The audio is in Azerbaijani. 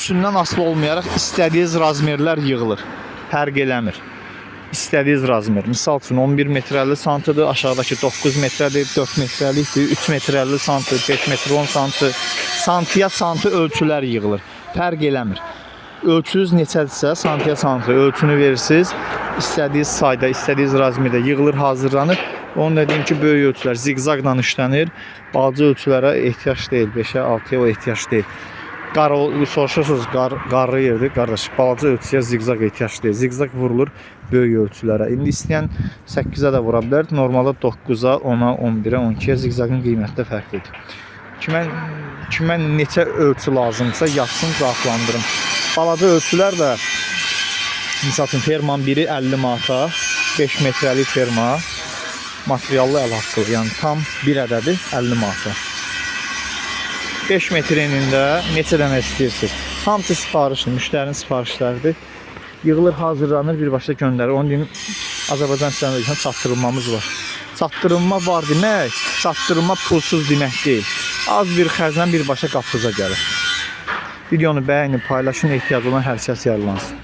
ölçüsündən asılı olmayaraq istədiyiniz razmerlər yığılır. Fərq eləmir. İstədiyiniz razmer. Misal üçün 11 metr 50 santıdır, aşağıdakı 9 metrədir, 4 metrəlikdir, 3 metr 50 santı, 5 metr 10 santı, santıya santı ölçülər yığılır. Fərq eləmir. Ölçünüz neçədirsə, santıya santı ölçünü verirsiniz. İstədiyiniz sayda, istədiyiniz razmerdə yığılır, hazırlanır. Onu da deyim ki, böyük ölçülər ziqzaqla işlənir. Balaca ölçülərə ehtiyac deyil, 5-ə, 6-ya o ehtiyac deyil. Soruşursunuz, qarlı yerdir, qardaş. Balaca ölçüyə ziqzaq ehtiyac deyil. Ziqzaq vurulur böyük ölçülərə. İndi istəyən 8-ə də vura bilər. Normalda 9-a, 10-a, 11-ə, 12-yə ziqzaqın qiyməti də fərqlidir. Kimə neçə ölçü lazımsa yazsın, cavablandırım. Balaca ölçülər də misal üçün fermanın biri 50 manata, 5 metrəlik ferma, materiallı əl haqqı, yəni tam bir ədədi 50 manata. 5 metr enində neçə dənə istəyirsiniz? Hamısı sifarişdir, müştərinin sifarişləridir. Yığılır, hazırlanır, birbaşa göndərir. Onun üçün Azərbaycan sistemində çatdırılmamız var. Çatdırılma var demək, çatdırılma pulsuz demək deyil. Az bir xərclə birbaşa qapınıza gəlir. Videonu bəyənin, paylaşın, ehtiyacı olan hər kəs yararlansın.